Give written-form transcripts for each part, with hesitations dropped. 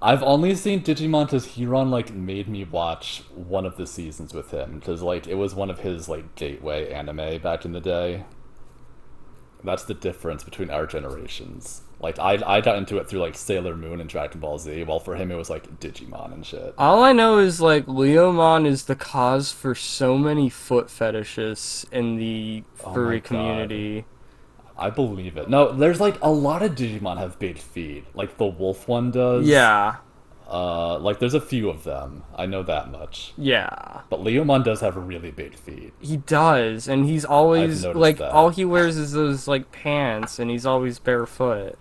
I've only seen Digimon because Huron like made me watch one of the seasons with him because like it was one of his like gateway anime back in the day. That's the difference between our generations. Like I got into it through like Sailor Moon and Dragon Ball Z, while for him it was like Digimon and shit. All I know is like Leomon is the cause for so many foot fetishes in the Oh my furry god. community. I believe it. No, there's like a lot of Digimon have big feet. Like the wolf one does. Yeah, Like there's a few of them. I know that much. yeah. But Leomon does have really big feet. He does, and he's I've always noticed like all that. he wears is those like pants, and he's always barefoot.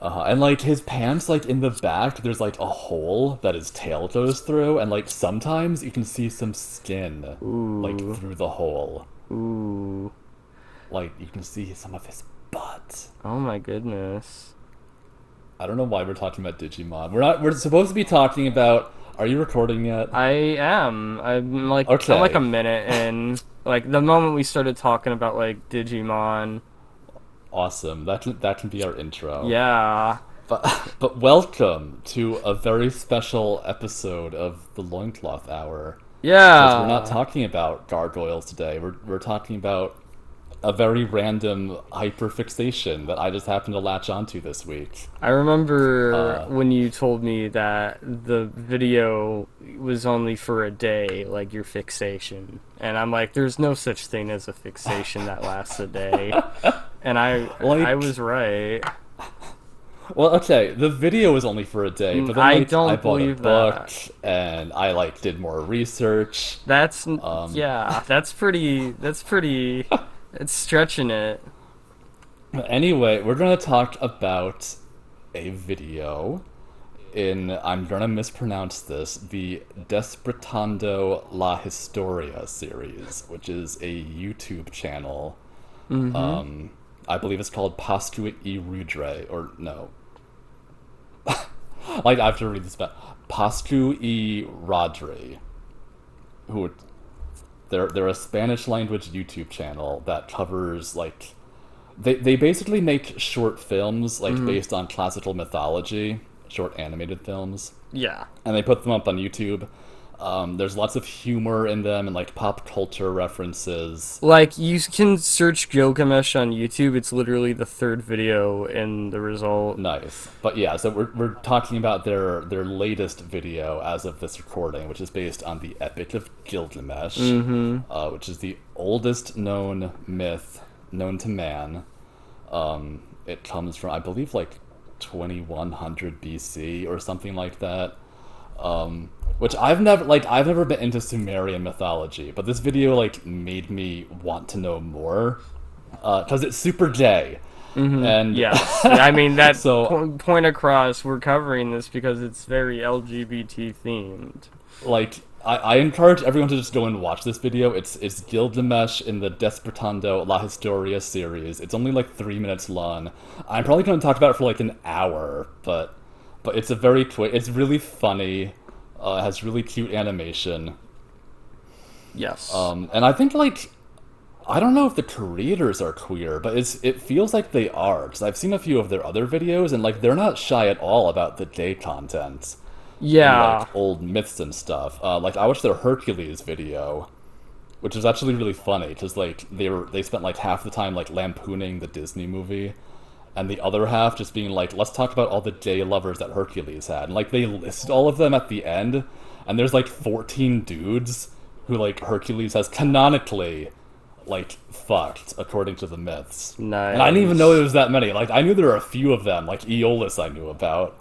And like his pants, like in the back, there's like a hole that his tail goes through, and like sometimes you can see some skin, like Ooh, through the hole. ooh. Like you can see some of his butt. Oh my goodness. I don't know why we're talking about Digimon. We're not. We're supposed to be talking about. Are you recording yet? I am. I'm like a Okay, minute in. Like the moment we started talking about like Digimon. awesome. That can be our intro. Yeah. But welcome to a very special episode of the Loincloth Hour, because we're not Yeah. talking about gargoyles today. We're talking about a very random hyperfixation that I just happened to latch onto this week. I remember Uh, when you told me that the video was only for a day, like your fixation. And I'm like, there's no such thing as a fixation that lasts a day. And I like, was right. well, okay, the video was only for a day, but then I like I don't bought a believe book that. and I like did more research. That's Um, yeah, that's pretty it's stretching it. anyway, we're gonna talk about a video in, I'm gonna mispronounce this, the Despertando La Historia series, which is a YouTube channel. Mm-hmm. I believe it's called Pastu y Rudre, or no, like I have to read this back. Pastu y Radre, who they're a Spanish language YouTube channel that covers like they basically make short films like Mm-hmm. based on classical mythology, short animated films, Yeah. and they put them up on YouTube. There's lots of humor in them and like pop culture references. Like you can search Gilgamesh on YouTube. It's literally the third video in the result. Nice, but yeah, so we're talking about their latest video as of this recording, which is based on the Epic of Gilgamesh, Mm-hmm. which is the oldest known myth known to man. It comes from, I believe, like 2100 BC or something like that. Which I've never been into Sumerian mythology, but this video like made me want to know more because it's super gay, Mm-hmm. and Yes. I mean that so point across. We're covering this because it's very LGBT themed. like I encourage everyone to just go and watch this video. It's Gilgamesh in the Despertando La Historia series. It's only like 3 minutes long. I'm probably going to talk about it for like an hour, but it's a very quick. It's really funny. It has really cute animation. Yes. And I think like I don't know if the creators are queer, but it feels like they are because I've seen a few of their other videos and like they're not shy at all about the gay content in like Yeah. old myths and stuff. Like I watched their Hercules video, which is actually really funny because like they spent like half the time like lampooning the Disney movie, and the other half just being like, let's talk about all the gay lovers that Hercules had, and like they list all of them at the end, and there's like 14 dudes who like Hercules has canonically like fucked according to the myths. And I didn't even know there Nice. was that many. Like I knew there were a few of them, like Aeolus I knew about.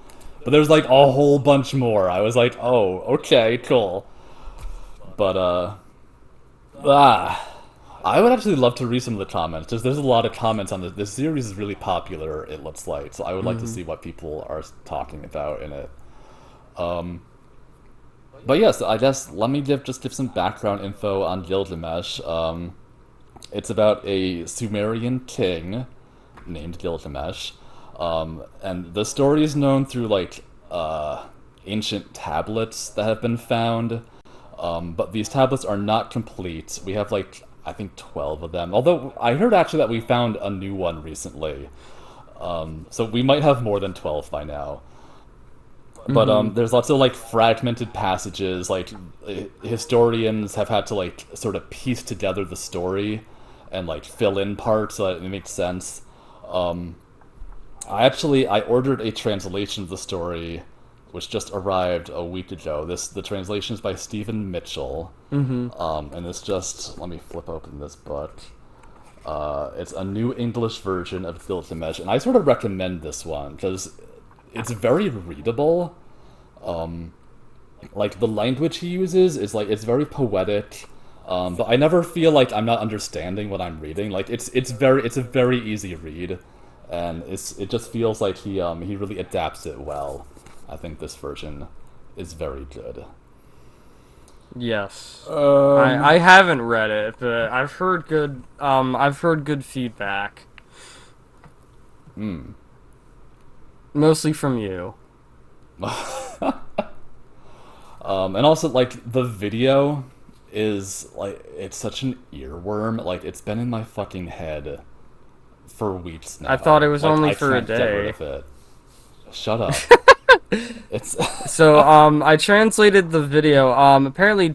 But there's like a whole bunch more. I was like, "Oh, okay, cool." But ah I would actually love to read some of the comments because there's a lot of comments on this. This series is really popular, it looks like. So I would like to Mm-hmm. see what people are talking about in it. Um, but yes, I guess let me just give some background info on Gilgamesh. It's about a Sumerian king named Gilgamesh, and the story is known through like ancient tablets that have been found. But these tablets are not complete. We have like I think 12 of them. Although I heard actually that we found a new one recently, so we might have more than 12 by now. But Mm-hmm. there's lots of like fragmented passages. Like historians have had to like sort of piece together the story and like fill in parts so that it makes sense. Um, I ordered a translation of the story, which just arrived a week ago. The translation is by Stephen Mitchell, Mm-hmm. and it's just let me flip open this book. It's a New English version of Gilgamesh, and I sort of recommend this one because it's very readable. Like the language he uses is like it's very poetic, but I never feel like I'm not understanding what I'm reading. Like it's a very easy read, and it just feels like he really adapts it well. I think this version is very good. Yes. I Um, haven't read it, but I've heard good feedback. hmm. Mostly from you. And also like the video is like it's such an earworm. Like it's been in my fucking head for weeks I thought it now. was Like only I for a can't get rid day. of it. Shut up. It's So, I translated the video. Apparently,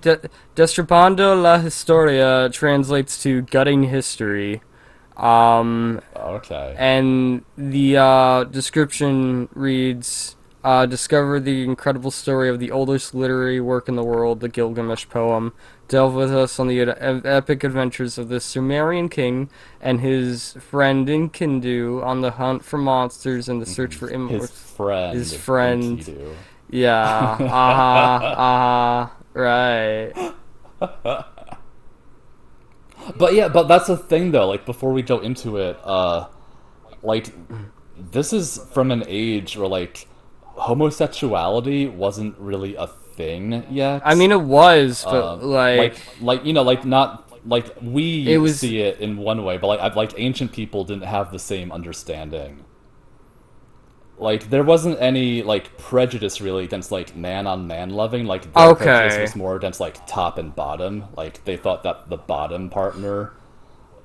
Destripando la Historia translates to gutting history. Um, okay. and the description reads, discover the incredible story of the oldest literary work in the world, the Gilgamesh poem. Delve with us on the epic adventures of the Sumerian king and his friend Enkidu on the hunt for monsters and the search for His his friend friend. Enkidu. Yeah, right. But yeah, but that's the thing though. Like before we go into it, like this is from an age where like homosexuality wasn't really a thing I yet. mean, it was, but Like you know, like not like it we was see it in one way, but like ancient people didn't have the same understanding. Like there wasn't any like prejudice really against like man on man loving. Like their prejudice okay. was more against like top and bottom. Like they thought that the bottom partner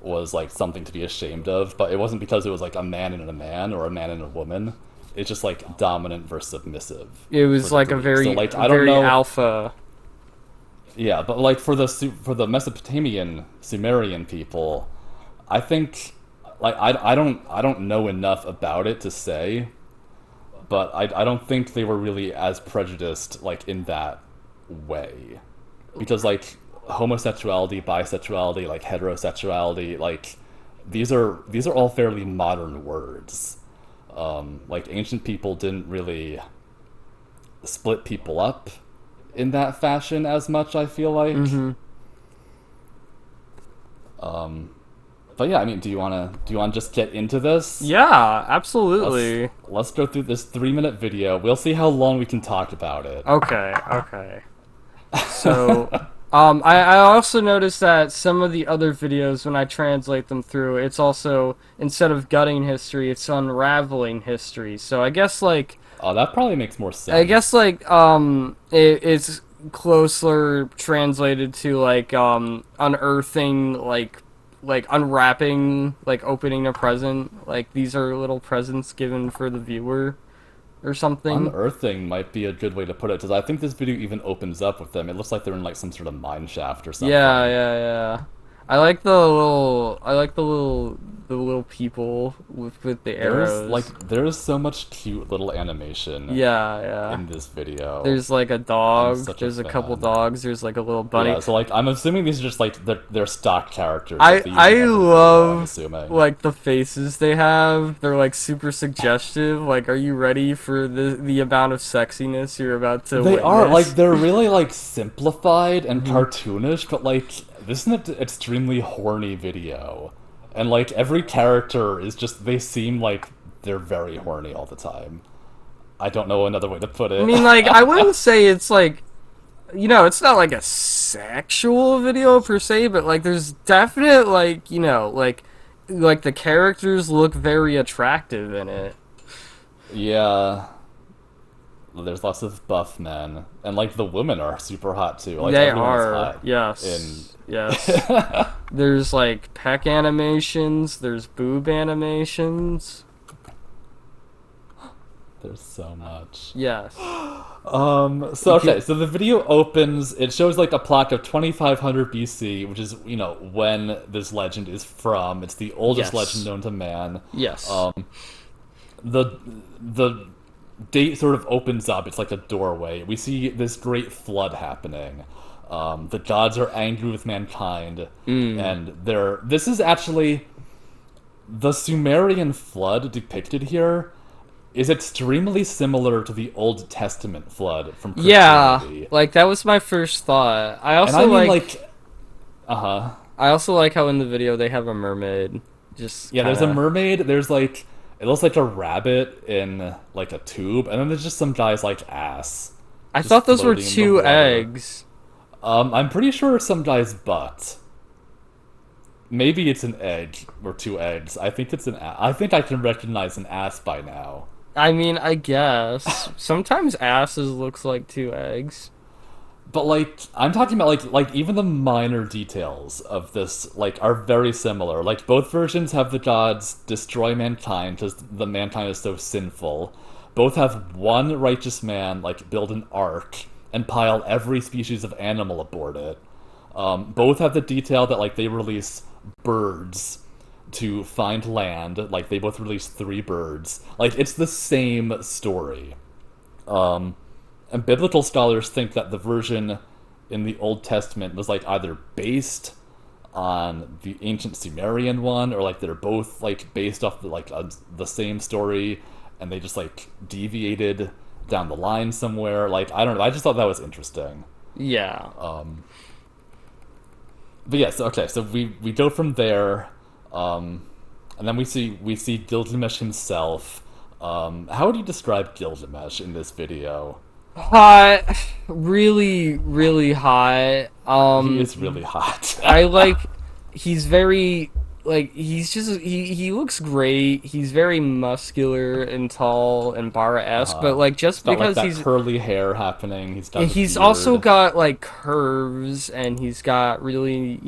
was like something to be ashamed of, but it wasn't because it was like a man and a man or a man and a woman. It's just like dominant versus submissive It for was the like a Greeks. So very, like I don't very know, alpha. yeah, but like for the Mesopotamian Sumerian people, I think like I don't know enough about it to say, but I don't think they were really as prejudiced like in that way because like homosexuality, bisexuality, like heterosexuality, like these are all fairly modern words. Like ancient people didn't really split people up in that fashion as much. I feel like. Mm-hmm. But yeah, I mean, do you wanna just get into this? Yeah, absolutely. Let's go through this 3 minute video. We'll see how long we can talk about it. Okay, okay. So, I also noticed that some of the other videos, when I translate them through, it's also, instead of gutting history, it's unraveling history. So Oh, that probably makes more I guess sense. it's closer translated to unearthing, like unwrapping, like opening a present. Like these are little presents given for the viewer or something. Unearthing might be a good way to put it, because I think this video even opens up with them. It looks like they're in like some sort of mine shaft or Yeah, something. yeah, yeah. The little people with the arrows. There's so much cute little animation Yeah, yeah. in this video. There's like a I'm dog. such a There's a couple fan. dogs. There's like a little bunny. Yeah, so like I'm assuming these are just like they're stock characters that they use in I every video, I'm love assuming. like the faces they have. They're like super suggestive. Like, are you ready for the amount of sexiness you're about to They are like witness? they're really like simplified and Hmm. cartoonish, but like this is an extremely horny video. And like every character is just they seem like they're very horny all the time. I don't know another way to put I it. mean, like, I wouldn't say it's like, it's not like a sexual video per se, but like there's definite like, like the characters look very attractive in it. Yeah, there's lots of buff men, and like the women are super hot too. Like They everyone is are. hot in. Yes. Yes. There's like peck animations, there's boob animations. There's so much. Yes. So okay, so the video opens. It shows like a plaque of 2500 BC, which is when this legend is from. It's the oldest legend Yes. known to man. Yes. Um, the date sort of opens up. It's like a doorway. We see this great flood happening. The gods are angry with mankind, Mm. and they're. This is actually the Sumerian flood depicted here is extremely similar to the Old Testament flood from Yeah, Christianity. like that was my first thought. And I mean, like, uh huh. I also like how in the video they have a mermaid just Yeah, kind there's a of. mermaid. There's like, it looks like a rabbit in like a tube, and then there's just some guy's like ass I just thought those were floating in the two water. eggs. I'm pretty sure it's some guy's butt. Maybe it's an egg or two eggs. I think it's an. I think I can recognize an ass by now. I mean, I guess sometimes asses looks like two eggs. But like I'm talking about like even the minor details of this like are very similar. Like both versions have the gods destroy mankind because the mankind is so sinful. Both have one righteous man like build an ark and pile every species of animal aboard it. Both have the detail that like they release birds to find land. Like they both release three birds. Like it's the same story. Um, and biblical scholars think that the version in the Old Testament was like either based on the ancient Sumerian one, or like they're both like based off the same story, and they just like deviated down the line somewhere. Like I don't know. I just thought that was interesting. Yeah. But yes, okay. So we go from there, um, and then we see Gilgamesh himself. How would you describe Gilgamesh in this video? Hot, really, really hot. He is really hot. I like he's very like he's just he looks great. He's very muscular and tall and Bara-esque, but like He's just got like because that curly hair happening. He's got the he's also beard. got like curves and he's got really,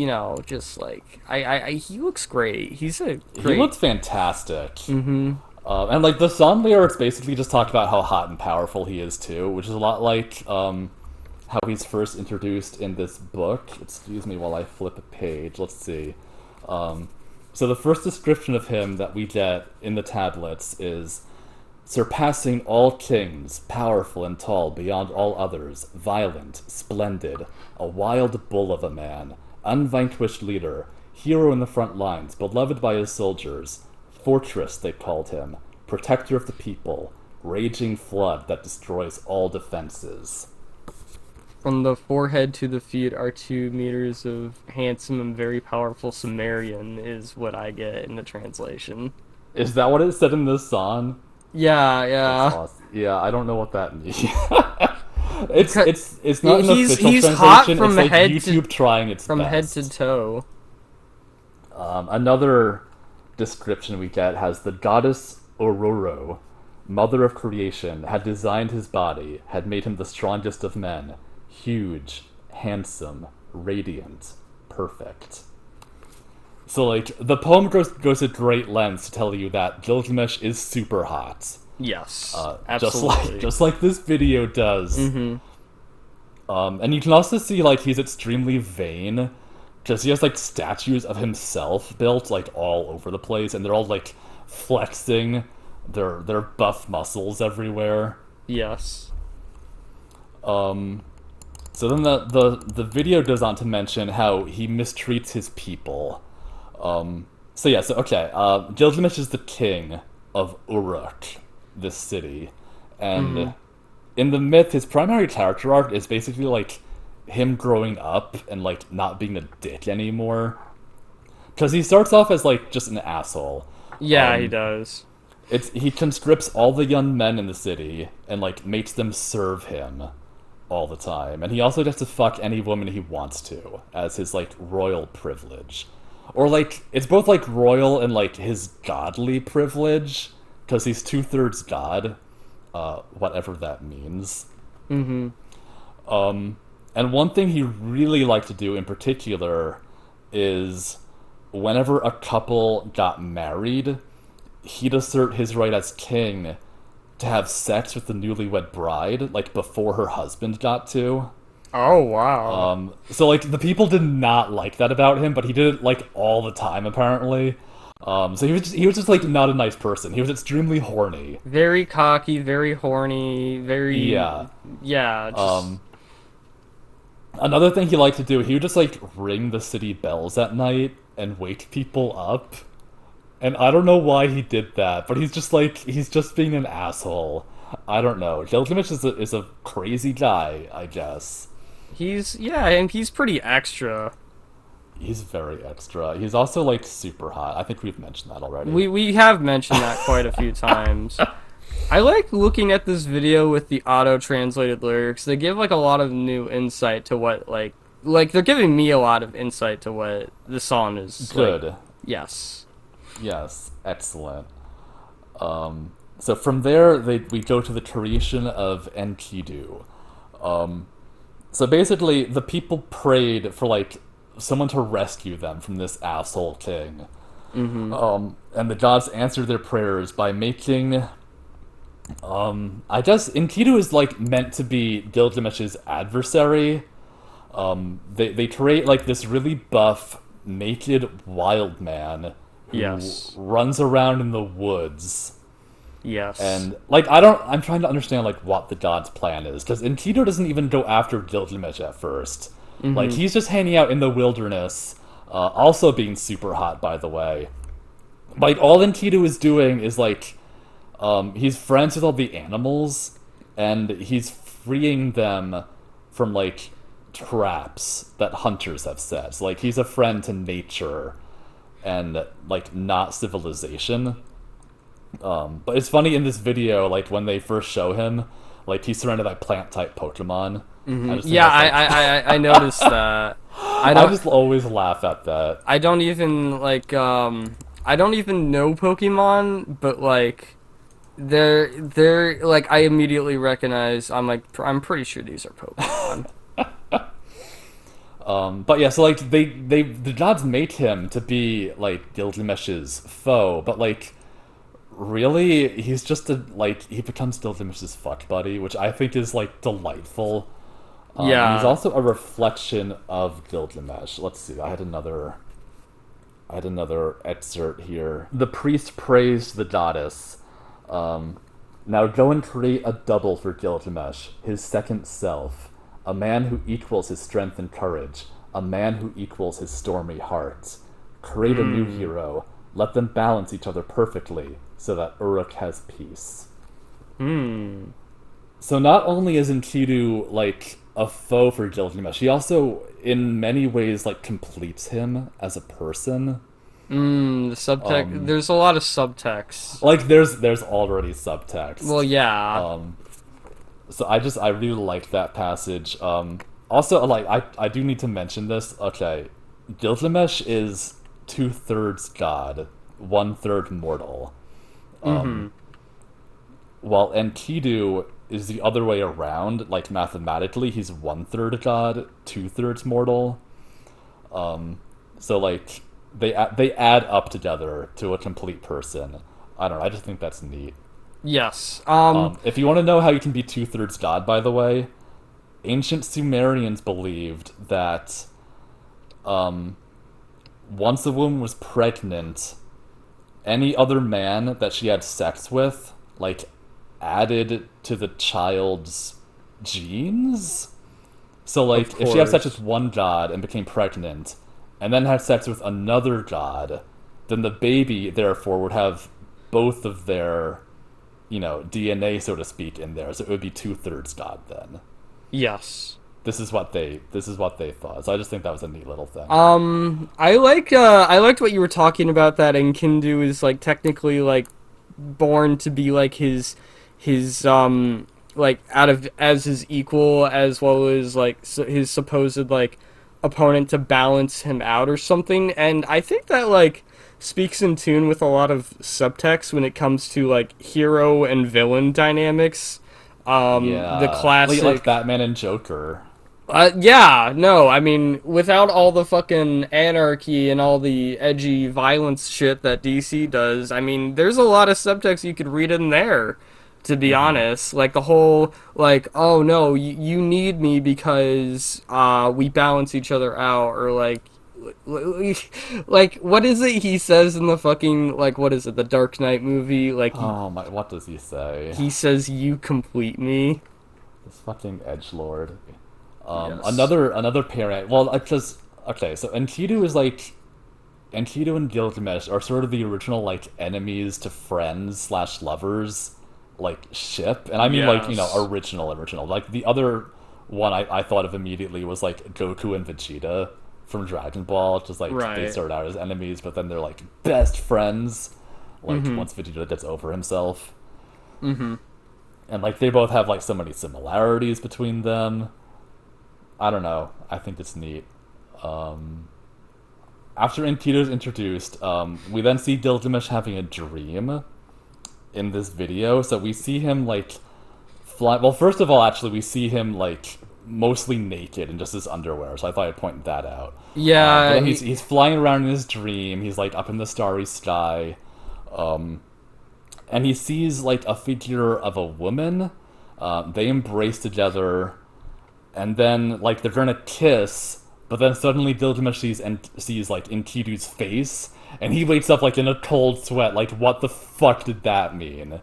just like he looks great. He's a He great. looks fantastic. Mhm. And like the song lyrics basically just talk about how hot and powerful he is too, which is a lot like how he's first introduced in this book. Excuse me while I flip a page. Let's see. Um, so the first description of him that we get in the tablets is surpassing all kings, powerful and tall beyond all others, violent, splendid, a wild bull of a man, unvanquished leader, hero in the front lines, beloved by his soldiers, fortress they called him, protector of the people, raging flood that destroys all defenses. From the forehead to the feet are 2 meters of handsome and very powerful Sumerian is what I get in the translation. Is that what it said in this song? Yeah, That's yeah. awesome. Yeah, I don't know what that means. it's Because it's it's not an official he's hot translation. It's like YouTube trying its from head to best. toe. Another description we get has the goddess Ororo, mother of creation, had designed his body, had made him the strongest of men, huge, handsome, radiant, perfect. So like the poem goes to great lengths to tell you that Gilgamesh is super hot. Yes, Just like absolutely. just like this video does. Mm-hmm. And you can also see like he's extremely vain because he has like statues of himself built like all over the place, and they're all like flexing their buff muscles everywhere. Yes. Um, so then the video goes on to mention how he mistreats his people. So yeah, so okay, Gilgamesh is the king of Uruk, this city, Mm-hmm. and in the myth, his primary character arc is basically like him growing up and like not being a dick anymore. Because he starts off as like just an asshole. Yeah, he does. It's he conscripts all the young men in the city and like makes them serve him all the time, and he also gets to fuck any woman he wants to as his like royal privilege, or like it's both like royal and like his godly privilege because he's two-thirds god, whatever that means. Mm-hmm. And one thing he really liked to do in particular is whenever a couple got married, he'd assert his right as king to have sex with the newlywed bride, like before her husband got to. Oh wow. So like the people did not like that about him, but he did it like all the time apparently. So he was just like not a nice person. He was extremely horny. Very cocky, very horny, very Yeah. yeah, just Another thing he liked to do, he would just like ring the city bells at night and wake people up. And I don't know why he did that, but he's just being an asshole. I don't know. Gilgamesh is a crazy guy, I guess. he's yeah, and he's pretty extra. He's very extra. He's also like super hot. I think we've mentioned that already. We have mentioned that quite a few times. I like looking at this video with the auto-translated lyrics. They give like a lot of new insight to what like they're giving me a lot of insight to what the song is like. Good. Yes. Yes. Excellent. So from there, we go to the creation of Enkidu. So basically, the people prayed for like someone to rescue them from this asshole king. And the gods answered their prayers by making. I guess Enkidu is like meant to be Gilgamesh's adversary. They create like this really buff, naked wild man who Yes. runs around in the woods. Yes. And like I'm trying to understand like what the god's plan is because Enkidu doesn't even go after Gilgamesh at 1st. Like he's just hanging out in the wilderness, also being super hot by the way. Like all Enkidu is doing is like he's friends with all the animals and he's freeing them from like traps that hunters have set. So, like he's a friend to nature and like not civilization. But it's funny in this video, like when they first show him, like he's surrounded by plant type Pokemon. I just think Yeah, that's, like, I noticed that. I I don't just always laugh at that. I don't even like I don't even know Pokemon, but like they're like I immediately recognize I'm pretty sure these are Pokemon. But yeah, so like the gods make him to be like Gilgamesh's foe, but like really he's just he becomes Gilgamesh's fuck buddy, which I think is like delightful. And he's Yeah. also a reflection of Gilgamesh. Let's see, I had another excerpt here. The priest praised the goddess. Now go and create a double for Gilgamesh, his second self, a man who equals his strength and courage, a man who equals his stormy heart. Create a new hero. Let them balance each other perfectly, so that Uruk has peace. So not only is Enkidu like a foe for Gilgamesh, he also, in many ways, like completes him as a person. The subtext. There's a lot of subtext. Like there's already subtext. Well, yeah. So I really like that passage. Also, like I do need to mention this. Okay, Gilgamesh is 2/3 god, 1/3 mortal. While Enkidu is the other way around. Like mathematically, he's 1/3 god, 2/3 mortal. So like they add up together to a complete person. I don't know. I just think that's neat. Yes. If you want to know how you can be 2/3 god, by the way, ancient Sumerians believed that once a woman was pregnant, any other man that she had sex with, like, added to the child's genes. So, like, if she had sex course. with one god and became pregnant, and then had sex with another god, then the baby, therefore, would have both of their, DNA, so to speak, in there. So it would be 2/3 god then. Yes. This is what they thought. So I just think that was a neat little thing. I liked what you were talking about, that Enkidu is like technically like born to be like his like out of as his equal, as well as like his supposed like opponent, to balance him out or something. And I think that like speaks in tune with a lot of subtext when it comes to like hero and villain dynamics. Yeah, The classic like Batman and Joker. yeah, no, I mean, without all the fucking anarchy and all the edgy violence shit that DC does, I mean, there's a lot of subtext you could read in there. to be honest. Like the whole like, oh no, you need me because we balance each other out, or like what is it he says in the fucking like what is it, the Dark Knight movie? Like Oh my, what does he say? he says you complete me. This fucking edgelord. Yes. Another parent. Well, I just okay. So Enkidu and Gilgamesh are sort of the original like enemies to friends slash lovers, like ship. And I mean like Yes. original. Like the other one I thought of immediately was like Goku and Vegeta from Dragon Ball. Just like they Right. start out as enemies, but then they're like best friends. Like Mm-hmm. once Vegeta gets over himself, Mm-hmm. and like they both have like so many similarities between them. I don't know. I think it's neat. Um, After Enkidu's introduced, we then see Gilgamesh having a dream in this video. So we see him like fly. Well, first of all, actually, we see him like mostly naked in just his underwear. So I thought I'd point that out. But Yeah, then he's flying around in his dream. He's like up in the starry sky, um, and he sees like a figure of a woman. They embrace together, and then like they're gonna kiss, but then suddenly Gilgamesh sees like Enkidu's face, and he wakes up like in a cold sweat. Like, what the fuck did that mean?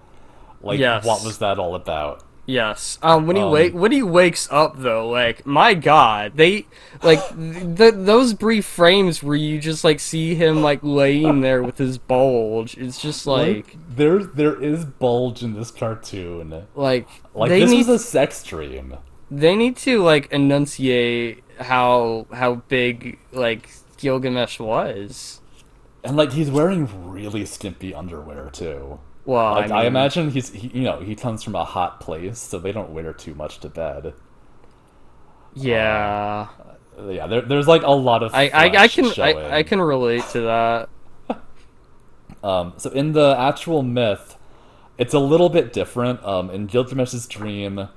Like, what was yes. that all about? Yes. Um, When he wakes up though, like my God, they like those brief frames where you just like see him like laying there with his bulge. It's just like there is bulge in this cartoon. like Like this was a sex dream, they need to like enunciate how big like Gilgamesh was. and like he's wearing really skimpy underwear too. Well, I Like I mean, imagine he comes from a hot place, so they don't wear too much to bed. yeah. Yeah, there's like a lot of flesh I showing. can relate to that. So in the actual myth, it's a little bit different. In Gilgamesh's dream,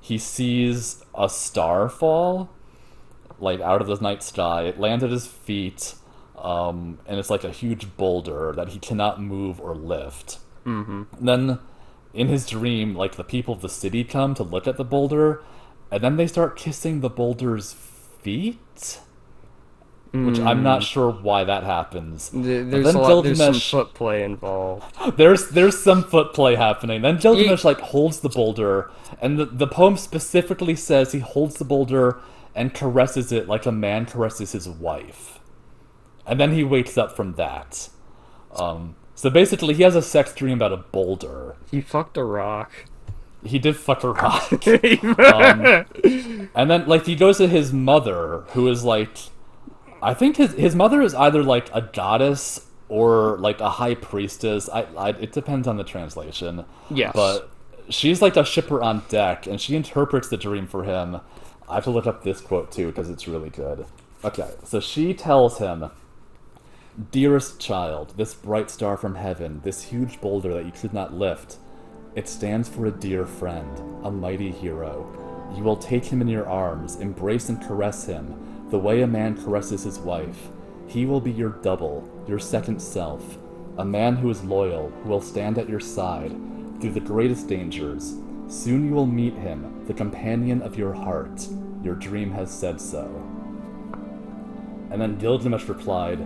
he sees a star fall, like out of the night sky. It lands at his feet, and it's like a huge boulder that he cannot move or lift. Mm-hmm. And then, in his dream, like the people of the city come to look at the boulder, and then they start kissing the boulder's feet, which I'm not Mm. sure why that happens. But There's a then lot. There's some Gilgamesh, foot play involved. there's some foot play happening. Then Ye- Gilgamesh like holds the boulder, and the poem specifically says he holds the boulder and caresses it like a man caresses his wife. And then he wakes up from that. So basically, he has a sex dream about a boulder. He fucked a rock. He did fuck a rock. Um, and then like he goes to his mother, who is like, I think his mother is either like a goddess or like a high priestess. It depends on the translation, Yes. but she's like a shipper on deck, and she interprets the dream for him. I have to look up this quote too because it's really good. Okay, so she tells him, "Dearest child, this bright star from heaven, this huge boulder that you could not lift, it stands for a dear friend, a mighty hero. You will take him in your arms, embrace and caress him, the way a man caresses his wife. He will be your double, your second self, a man who is loyal, who will stand at your side through the greatest dangers. Soon you will meet him, the companion of your heart. Your dream has said so." And then Gilgamesh replied,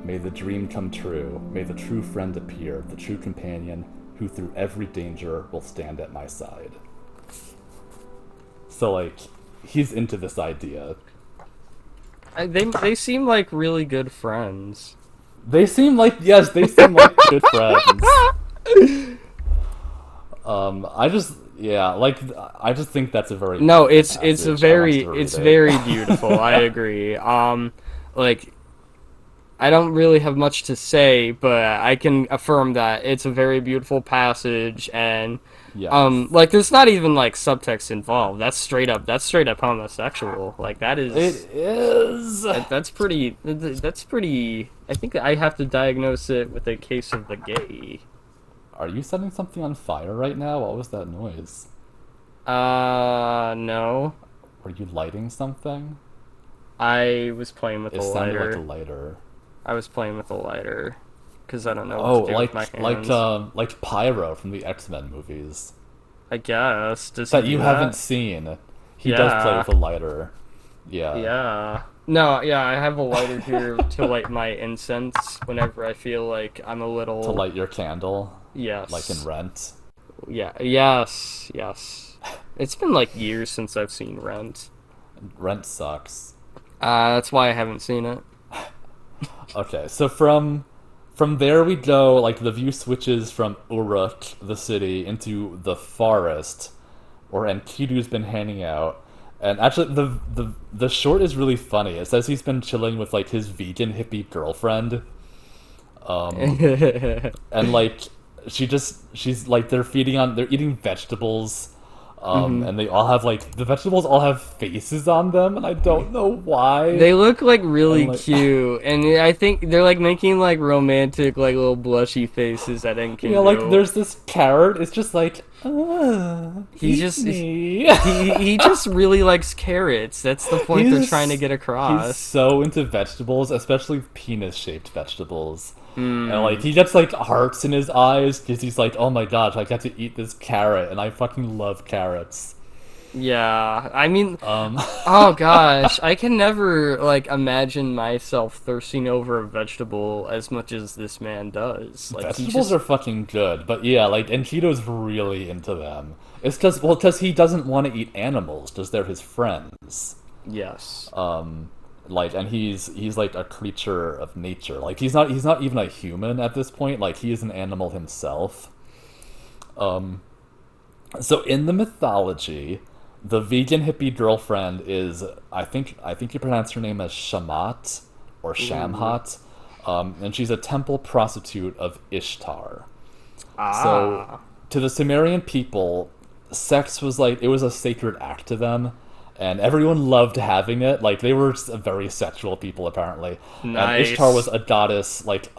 "May the dream come true. May the true friend appear, the true companion, who through every danger will stand at my side." So, like, he's into this idea. They seem like really good friends. They seem like, yes, they seem like good friends. Yeah, like, I just think that's a very No, beautiful it's a passage. I want very you to read it's it. very beautiful. I agree. Like I don't really have much to say, but I can affirm that it's a very beautiful passage, and Yes. like there's not even like subtext involved. That's straight up homosexual. Like It is. that's pretty. I think I have to diagnose it with a case of the gay. Are you setting something on fire right now? What was that noise? No. Were you lighting something? I was playing with a It sounded like a lighter. lighter. I was playing with a lighter because I don't know what Oh, to do with my hands. like Pyro from the X-Men movies. I guess. Does he that do you haven't that? seen. He does play Yeah. with a lighter. Yeah. Yeah. No, yeah, I have a lighter here to light my incense whenever I feel like I'm a To little. light your candle, like in Yes. Rent. Yeah, yes, yes. It's been like years since I've seen Rent. Rent sucks. That's why I haven't seen it. Okay, so from there we go, like the view switches from Uruk, the city, into the forest, where Enkidu's been hanging out. And actually the short is really funny. It says he's been chilling with like his vegan hippie girlfriend. And like she's like they're eating vegetables. hmm And they all have like the vegetables all have faces on them, and I don't know why. They look like And really like cute, and I think they're like making like romantic, like little blushy faces at yeah, like Enkidu. there's this carrot. It's just like, He eat just me. he just really likes carrots. That's the point they're trying to he's get he's across. so into vegetables, especially penis-shaped vegetables. And like Hmm. he gets like hearts in his eyes because he's like, oh my gosh, I got to eat this carrot, and I fucking love carrots. Yeah. I mean, Um, oh gosh, I can never like imagine myself thirsting over a vegetable as much as this man does. Like he vegetables just are fucking good, but yeah, like Enkidu's really into them. It's because he doesn't want to eat animals, because they're his friends. yes. Like, and he's like a creature of nature. Like he's not even a human at this point. Like he is an animal himself. So in the mythology, the vegan hippie girlfriend is I think you pronounce her name as Shamat or Ooh. Shamhat, and she's a temple prostitute of Ishtar. So Ah. to the Sumerian people, sex was like it was a sacred act to them, and everyone loved having it. Like they were just a very sexual people apparently, and Ishtar was Nice. a goddess like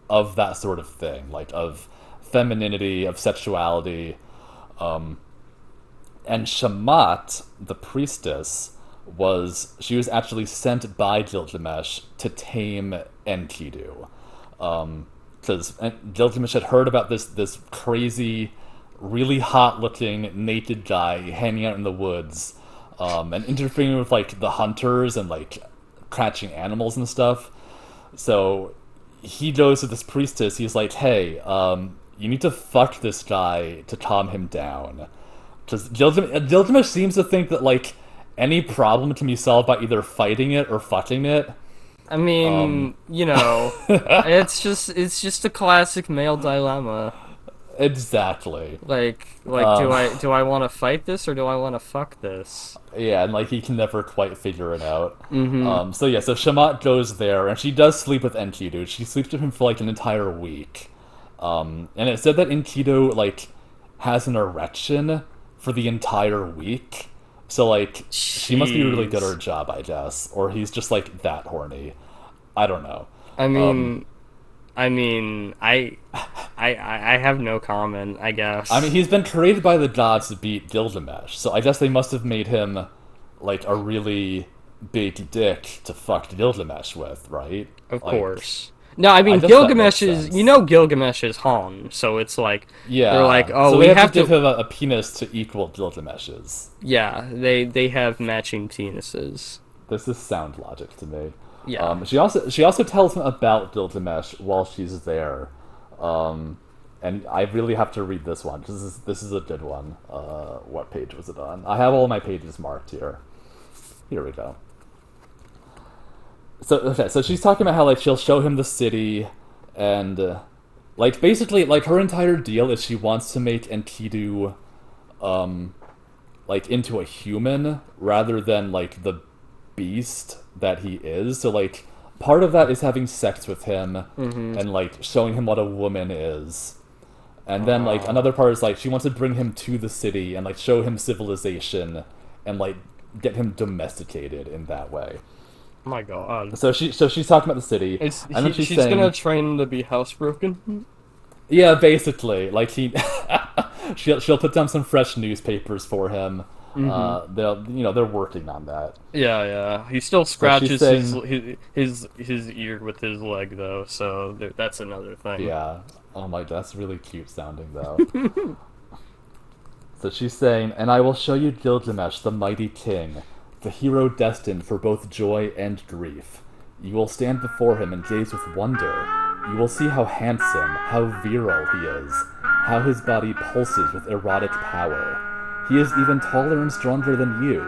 of that sort of thing, like of femininity, of sexuality. And Shamat, the priestess, she was actually sent by Gilgamesh to tame Enkidu, because Gilgamesh had heard about this crazy, really hot looking naked guy hanging out in the woods, and interfering with like the hunters and like catching animals and stuff. So he goes to this priestess. He's like, "Hey, you need to fuck this guy to calm him down." Because Gilgamesh seems to think that like any problem can be solved by either fighting it or fucking it. I mean, it's just a classic male dilemma. Exactly. Like, Um, do I want to fight this or do I want to fuck this? yeah, and like he can never quite figure it out. Mm-hmm. So yeah, so Shamat goes there, and she does sleep with Enkidu. She sleeps with him for like an entire week. And it said that Enkidu like has an erection for the entire week. So like she must be really good at her Jeez. job, I guess, or he's just like that horny. I don't know. I Um, mean, I mean, I have no comment, I I mean, guess. he's been created by the gods to beat Gilgamesh, so I guess they must have made him like a really big dick to fuck Gilgamesh with, right? Of Like, course. No, I I mean guess that makes Gilgamesh is, sense. Gilgamesh is Han, so it's like they're like, Yeah, "Oh, so they we have to have give to." him a penis to equal Gilgamesh's. Yeah, they have matching penises. This is sound logic to me. Yeah. She also tells him about Gilgamesh while she's there, and I really have to read this one because this is a good one. What page was it on? I have all my pages marked here. Here we go. So okay, so she's talking about how like she'll show him the city, and like basically like her entire deal is she wants to make Enkidu like into a human rather than like the beast that he is. So like part of that is having sex with him Mm-hmm. and like showing him what a woman is. And then like Oh another part is like she wants to bring him to the city and like show him civilization and like get him domesticated in that way. my God. So she's talking about the city, and then she's She's gonna saying, train him to be housebroken? yeah, basically, like she'll put down some fresh newspapers for him. Mm-hmm. They're working on that. Yeah, yeah. He still So she's scratches saying, his ear with his leg though, so that's another thing. yeah, oh my, that's really cute sounding though. So she's saying, "And I will show you Gilgamesh, the mighty king, the hero destined for both joy and grief. You will stand before him and gaze with wonder. You will see how handsome, how virile he is, how his body pulses with erotic power. He is even taller and stronger than you,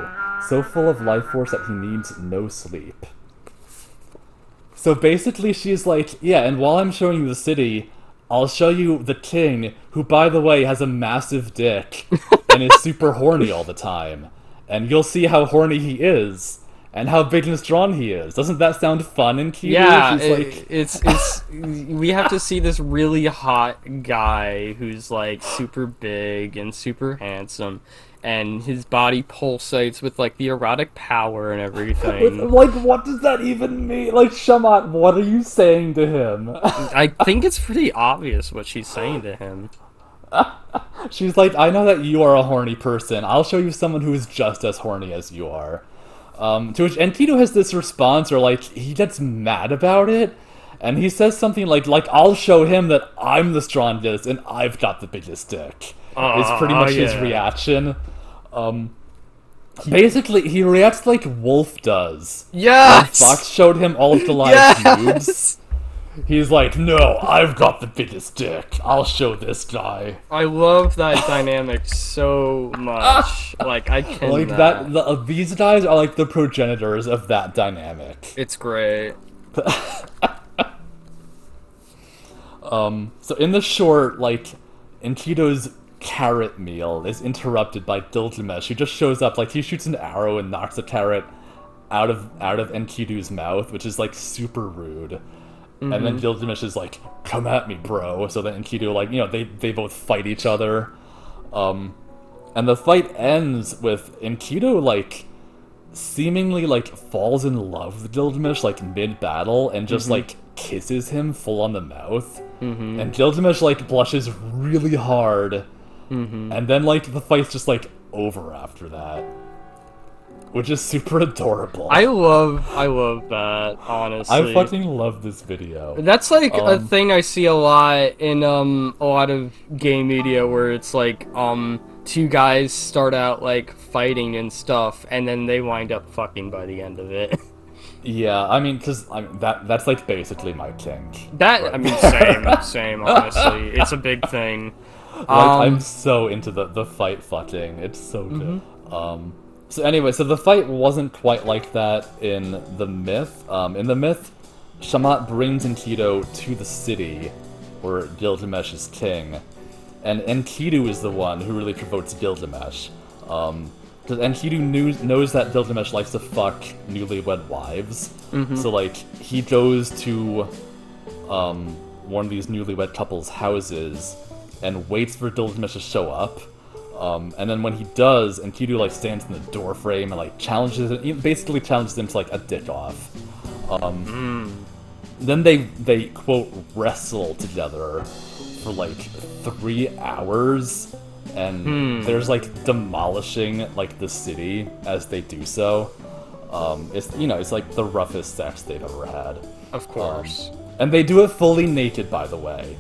so full of life force that he needs no sleep." So basically she's like, yeah, and while I'm showing you the city, I'll show you the king, who, by the way, has a massive dick and is super horny all the time. And you'll see how horny he is, and how big and strong he is. Doesn't that sound fun and cute? Yeah, She's like, it's we have to see this really hot guy who's like super big and super handsome, and his body pulsates with like the erotic power and everything. like, what does that even mean? Like, Shamat, what are you saying to him? I think it's pretty obvious what she's saying to him. She's like, I know that you are a horny person. I'll show you someone who is just as horny as you are. To which Enkidu has this response where, like, he gets mad about it, and he says something like, I'll show him that I'm the strongest and I've got the biggest dick. Is pretty much his reaction. Basically, he reacts like Wolf does. Yes! When Fox showed him all of Goliath's moves. He's like, no, I've got the biggest dick. I'll show this guy. I love that dynamic so much. Like, I can Like these guys are like the progenitors of that dynamic. It's great. So in the short, like, Enkidu's carrot meal is interrupted by Gilgamesh, who just shows up. Like, he shoots an arrow and knocks a carrot out of Enkidu's mouth, which is like super rude. And then Gilgamesh is like, come at me, bro. So then Enkidu, like, you know, they both fight each other. And the fight ends with Enkidu, like, seemingly, like, falls in love with Gilgamesh, like, mid-battle, and just, like, kisses him full on the mouth. And Gilgamesh, like, blushes really hard. And then, like, the fight's just, like, over after that. Which is super adorable. I love that, honestly. I fucking love this video. That's like a thing I see a lot in a lot of gay media where it's like two guys start out like fighting and stuff and then they wind up fucking by the end of it. Yeah, I mean, because that's like basically my kink. That right? I mean, same. Honestly, it's a big thing. Like, I'm so into the fight fucking. It's so good. So anyway, so the fight wasn't quite like that in the myth. In the myth, Shamat brings Enkidu to the city where Gilgamesh is king, and Enkidu is the one who really provokes Gilgamesh. Because Enkidu knows that Gilgamesh likes to fuck newlywed wives, so like he goes to one of these newlywed couples' houses and waits for Gilgamesh to show up. And then when he does, Enkidu like stands in the door frame and like basically challenges him to like a dick off. Then they quote wrestle together for like 3 hours, and there's like demolishing like the city as they do so. It's like the roughest sex they've ever had. Of course. And they do it fully naked, by the way.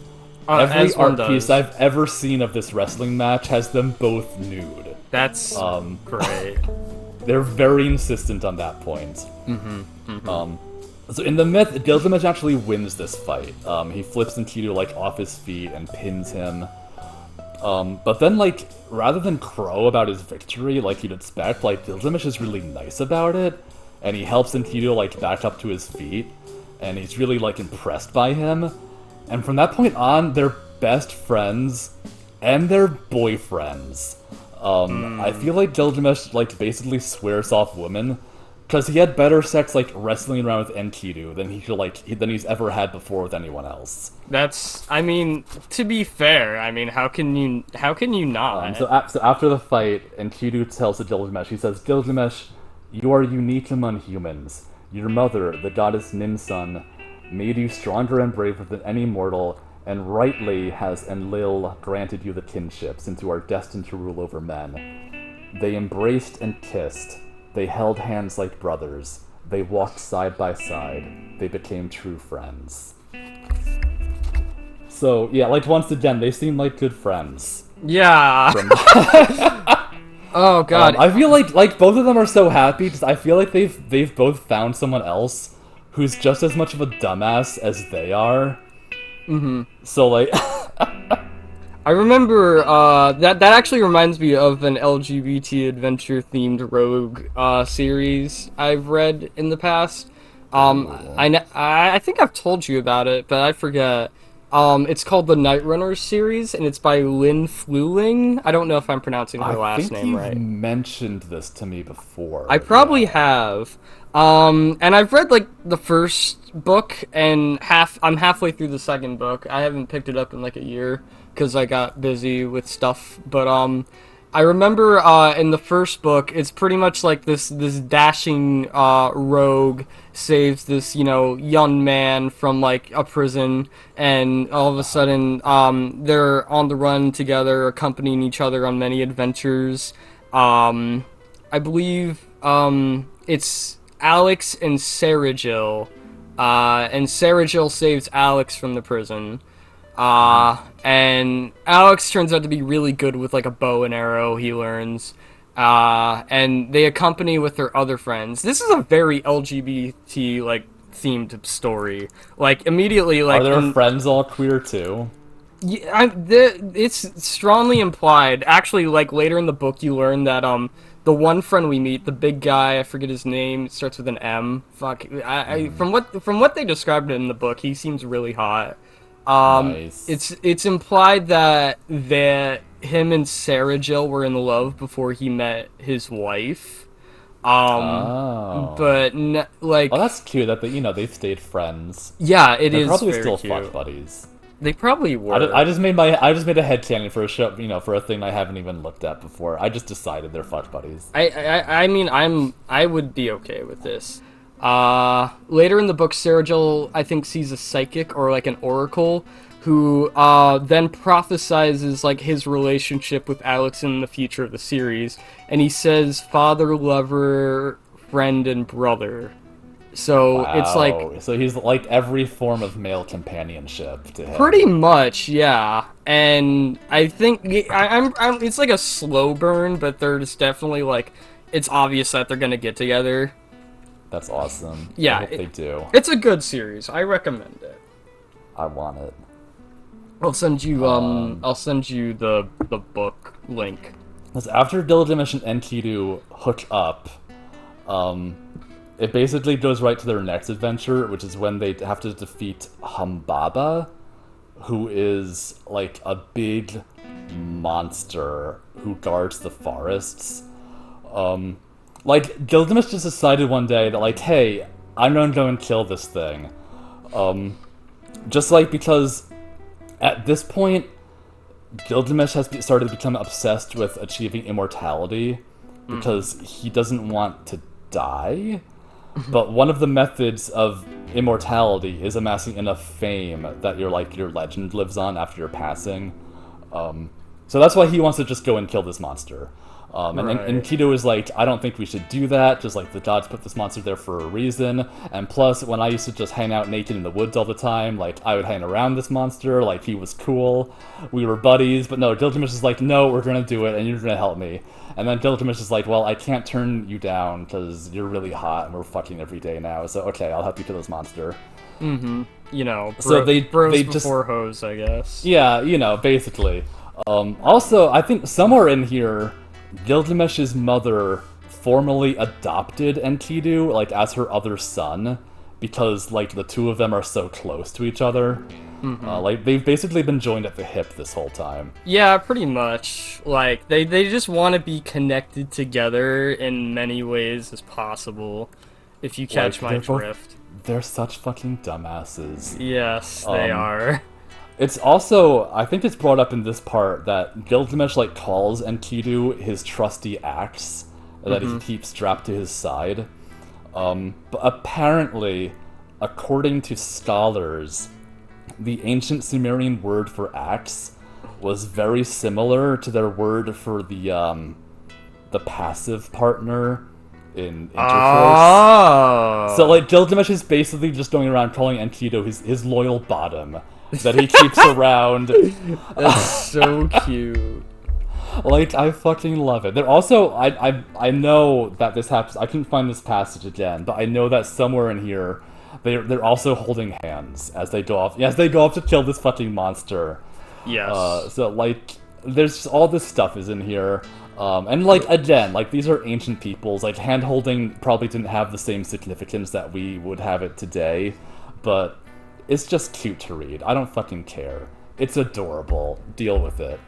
Every art piece I've ever seen of this wrestling match has them both nude. That's great. They're very insistent on that point. So in the myth, Gilgamesh actually wins this fight. He flips Enkidu like off his feet and pins him. But then, like, rather than crow about his victory like you'd expect, like, Gilgamesh is really nice about it, and he helps Enkidu like back up to his feet, and he's really like impressed by him. And from that point on, they're best friends, and they're boyfriends. I feel like Gilgamesh, like, basically swears off women, because he had better sex, like, wrestling around with Enkidu than he's ever had before with anyone else. That's, I mean, to be fair, I mean, how can you not? So after the fight, Enkidu tells to Gilgamesh, he says, Gilgamesh, you are unique among humans. Your mother, the goddess Ninsun, made you stronger and braver than any mortal, and rightly has Enlil granted you the kinship, since you are destined to rule over men. They embraced and kissed. They held hands like brothers. They walked side by side. They became true friends. So, yeah, like, once again, they seem like good friends. Yeah. From Oh god. I feel like both of them are so happy because I feel like they've both found someone else who's just as much of a dumbass as they are. Mm-hmm. So like, I remember that actually reminds me of an LGBT adventure themed rogue series I've read in the past. ooh, I think I've told you about it, but I forget. It's called the Night Runners series, and it's by Lynn Fluling. I don't know if I'm pronouncing her I last think name you've right. mentioned this to me I before. probably Yeah. have. And I've read like the first book and I'm halfway through the second book. I haven't picked it up in like a year because I got busy with stuff. But I remember in the first book, it's pretty much like this dashing rogue saves this young man from like a prison, and all of a sudden they're on the run together, accompanying each other on many adventures. Um, I believe it's Alex and Sarah Jill. And Sarah Jill saves Alex from the prison. And Alex turns out to be really good with like a bow and arrow, he learns. And they accompany with their other friends. This is a very LGBT like themed story. Like immediately Are like their in friends all queer too? yeah, it's strongly implied. Actually, like later in the book, you learn that the one friend we meet, the big guy, I forget his name. It starts with an M. Fuck, from what they described in the book, he seems really hot. Nice. It's implied that him and Sarah Jill were in love before he met his wife. Um, Oh. but Oh, like, that's cute that they've stayed friends. yeah, it They're is probably very still fuck cute. buddies. They probably I were. just made a headcanon for a show, for a thing I haven't even looked at before. I just decided they're fuck buddies. I mean I would be okay with this. Later in the book, Sarah Jill I think sees a psychic or like an oracle who then prophesizes like his relationship with Alex in the future of the series, and he says father, lover, friend, and brother. So it's like Wow. So he's like every form of male companionship to pretty him. much, yeah. And I think I'm it's like a slow burn, but there's definitely like it's obvious that they're gonna get together. That's awesome. I Yeah, hope they do. it's a good series. I recommend it. I want it. I'll send you the book link. Because after Gilgamesh and Enkidu hook up, um, it basically goes right to their next adventure, which is when they have to defeat Humbaba, who is like a big monster who guards the forests. Like Gilgamesh just decided one day that like, hey, I'm gonna go and kill this thing. Just like because at this point, Gilgamesh has started to become obsessed with achieving immortality because he doesn't want to die. But one of the methods of immortality is amassing enough fame that your legend lives on after your passing. So that's why he wants to just go and kill this monster. And Right. Tito is like, I don't think we should do that. Just like the gods put this monster there for a reason. And plus, when I used to just hang out naked in the woods all the time, like I would hang around this monster. Like he was cool. We were buddies. But no, Gilgamesh is like, no, we're gonna do it, and you're gonna help me. And then Gilgamesh is like, well, I can't turn you down because you're really hot and we're fucking every day now. So okay, I'll help you kill this monster. You know, So bros they just before hoes, I guess. yeah, basically. Also, I think somewhere in here, Gilgamesh's mother formally adopted Enkidu, like, as her other son, because, like, the two of them are so close to each other. Like, they've basically been joined at the hip this whole time. Yeah, pretty much. Like they just want to be connected together in many ways as possible. If you Like, catch my drift. they're such fucking dumbasses. Yes, they Um, are. It's also, I think it's brought up in this part that Gilgamesh like calls Enkidu his trusty axe that he keeps strapped to his side. But apparently, according to scholars, the ancient Sumerian word for axe was very similar to their word for the passive partner in intercourse. So Oh, like Gilgamesh is basically just going around calling Enkidu his loyal bottom that he keeps around. that's so cute. Like, I fucking love it. They're also, I know that this happens. I couldn't find this passage again, but I know that somewhere in here, they're also holding hands as they go off to kill this fucking monster. Yes. So like, there's just, all this stuff is in here. And like, again, like, these are ancient peoples. Like, hand holding probably didn't have the same significance that we would have it today, but it's just cute to read. I don't fucking care. It's adorable. Deal with it.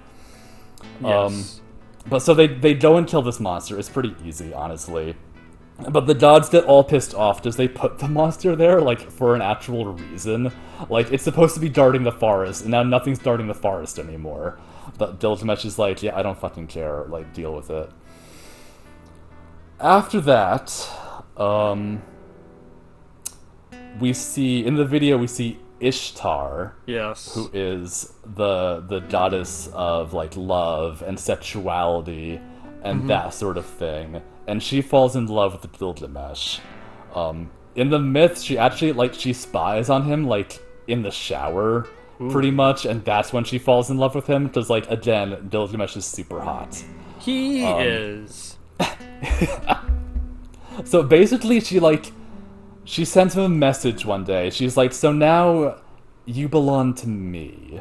Yes. But so they go and kill this monster. It's pretty easy, honestly. But the gods get all pissed off because they put the monster there, like, for an actual reason. Like, it's supposed to be guarding the forest, and now nothing's guarding the forest anymore. But Gilgamesh is like, yeah, I don't fucking care. Like, deal with it. After that, we see, in the video, we see Ishtar, Yes. who is the goddess of, like, love and sexuality and that sort of thing, and she falls in love with Gilgamesh. In the myth, she actually, like, she spies on him, like, in the shower, pretty much, and that's when she falls in love with him, because, like, again, Gilgamesh is super hot. He is. So basically, she sends him a message one day. She's like, so now you belong to me.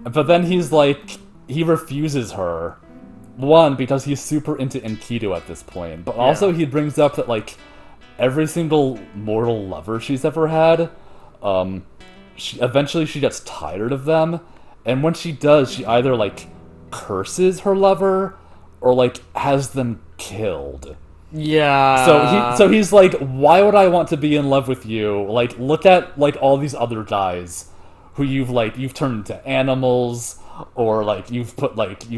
But then he's like, he refuses her. One, because he's super into Enkidu at this point, but also he brings up that, like, every single mortal lover she's ever had, eventually she gets tired of them, and when she does, she either, like, curses her lover, or, like, has them killed. Yeah. So he's like, why would I want to be in love with you? Like, look at, like, all these other guys who you've turned into animals, or, like, you've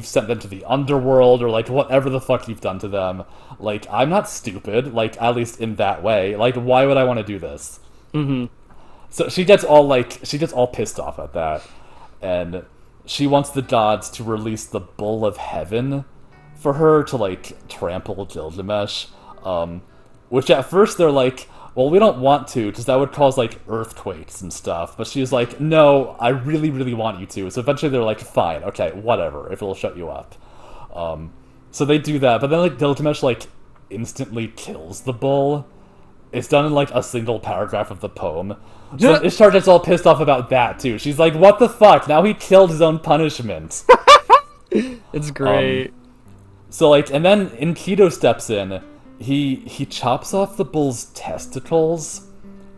sent them to the underworld, or, like, whatever the fuck you've done to them. Like, I'm not stupid, like, at least in that way. Like, why would I want to do this? So she gets all pissed off at that, and she wants the gods to release the Bull of Heaven for her to, like, trample Gilgamesh, which at first they're like, well, we don't want to, because that would cause, like, earthquakes and stuff, but she's like, no, I really, really want you to, so eventually they're like, fine, okay, whatever, if it'll shut you up. So they do that, but then, like, Gilgamesh, like, instantly kills the bull. It's done in, like, a single paragraph of the poem. So Ishtar gets all pissed off about that, too. She's like, what the fuck, now he killed his own punishment. It's great. So, like, and then Enkidu steps in. He chops off the bull's testicles,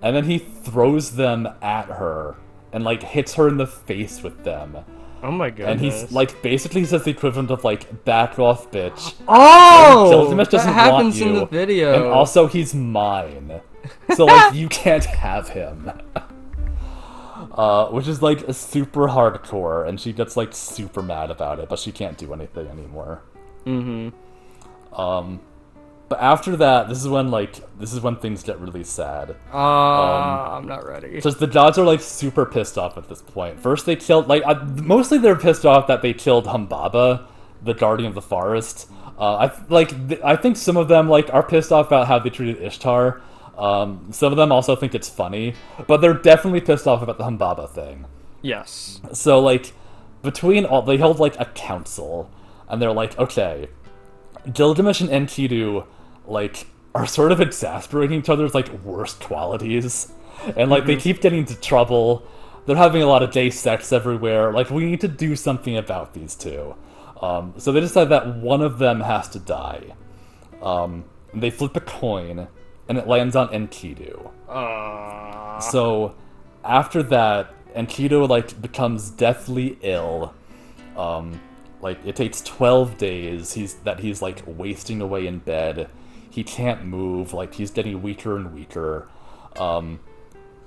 and then he throws them at her, and, like, hits her in the face with them. Oh my goodness. And he's, like, basically says the equivalent of, like, back off, bitch. Oh! Gilgamesh doesn't that happens want you, in the video. and also he's mine. So, like, you can't have him. Which is, like, super hardcore, and she gets, like, super mad about it, but she can't do anything anymore. But after that, this is when things get really sad. I'm not ready. Because the gods are, like, super pissed off at this point. First they killed, like, mostly they're pissed off that they killed Humbaba, the guardian of the forest. I think some of them, like, are pissed off about how they treated Ishtar. Some of them also think it's funny, but they're definitely pissed off about the Humbaba thing. Yes. So, like, they held, like, a council, and they're like, okay, Gilgamesh and Enkidu, like, are sort of exasperating each other's, like, worst qualities, and, like, they keep getting into trouble. They're having a lot of gay sex everywhere. Like, we need to do something about these two. So they decide that one of them has to die. And they flip a coin, and it lands on Enkidu. So after that, Enkidu, like, becomes deathly ill. Like, it takes 12 days he's like, wasting away in bed. He can't move, like, he's getting weaker and weaker.